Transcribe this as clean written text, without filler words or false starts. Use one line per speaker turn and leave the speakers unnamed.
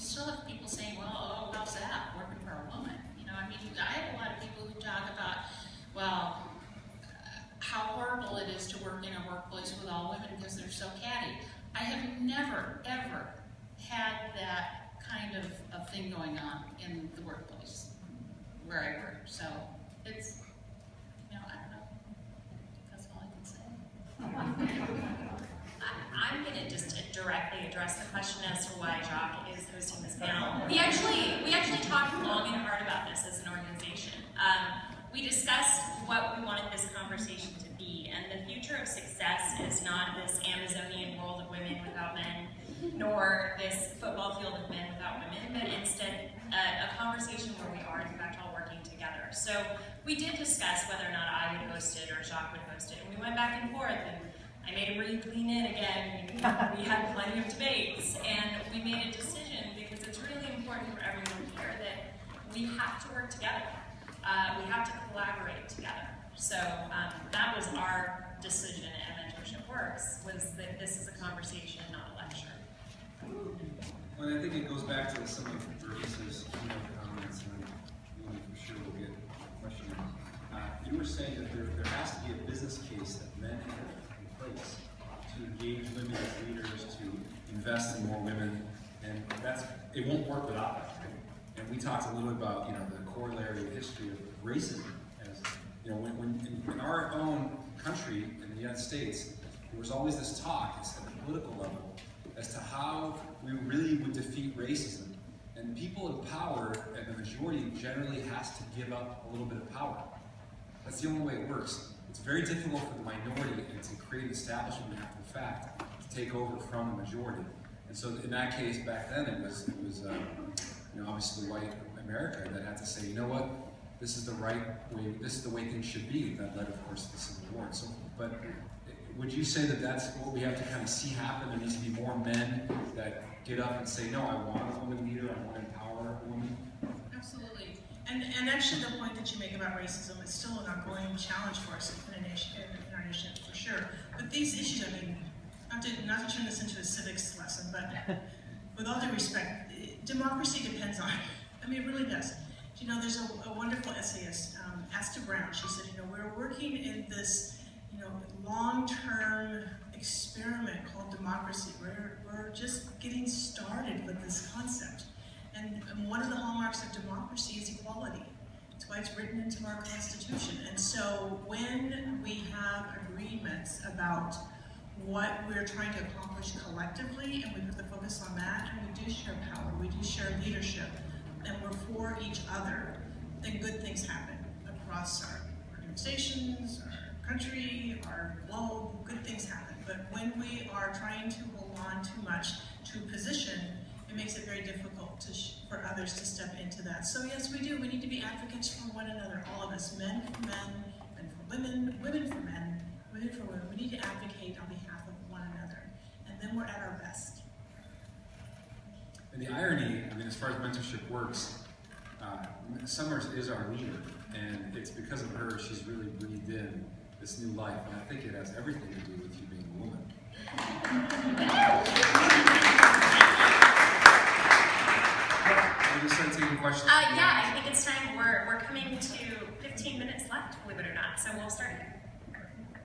still have people saying, well, oh, how's that, working for a woman? You know, I mean, I have a lot of people who talk about, well, how horrible it is to work in a workplace with all women because they're so catty. I have never, ever had that kind of thing going on in the workplace where I work. So it's, you know, I don't know. That's all I can say.
I'm going to just directly address the question as to why Jacques is hosting this panel. We actually talked long and hard about this as an organization. We discussed what we wanted this conversation to be, and the future of success is not this Amazonian world of women without men, nor this football field of men without women, but instead a conversation where we are in fact all working together. So we did discuss whether or not I would host it or Jacques would host it, and we went back and forth, and I made him lean in again. We had plenty of debates, and we made a decision because it's really important for everyone here that we have to work together. We have to collaborate together. So that was our decision at Mentorship Works, was that this is a conversation, not a lecture.
Well, I think it goes back to some of Teresa's comments, and I'm sure we'll get questions. You were saying that there has to be a business case that men have in place to engage women as leaders, to invest in more women, and it won't work without that. And we talked a little bit about the corollary history of racism. As when in our own country, in the United States, there was always this talk at the political level as to how we really would defeat racism. And people in power, and the majority, generally has to give up a little bit of power. That's the only way it works. It's very difficult for the minority and to create an establishment after the fact to take over from the majority. And so in that case, back then, it was obviously white America that had to say, you know what, this is the right way, this is the way things should be. That led, of course, to the Civil War. So, but would you say that that's what we have to kind of see happen? There needs to be more men that get up and say, no, I want a woman leader, I want to empower a woman?
Absolutely. And actually the point that you make about racism is still an ongoing challenge for us in our nation, for sure. But these issues, I mean, not to turn this into a civics lesson, but with all due respect, democracy depends on, I mean, it really does. You know, there's a wonderful essayist, Asta Brown. She said, we're working in this, long-term experiment called democracy. We're just getting started with this concept. And one of the hallmarks of democracy is equality. That's why it's written into our Constitution. And so when we have agreements about what we're trying to accomplish collectively, and we put the focus on that, and we do share power, we do share leadership, and we're for each other, then good things happen across our organizations, our country, our globe, good things happen. But when we are trying to hold on too much to position, it makes it very difficult for others to step into that. So yes, we do. We need to be advocates for one another, all of us, men for men, men for women, women for men, women for women. We need to advocate on behalf of one another, and then we're at our best.
And the irony, I mean, as far as mentorship works, Summers is our leader, and it's because of her she's really breathed in this new life, and I think it has everything to do with you being a woman. Are you just taking questions?
Yeah, I think it's time. We're coming to 15 minutes left, believe it or not, so we'll start.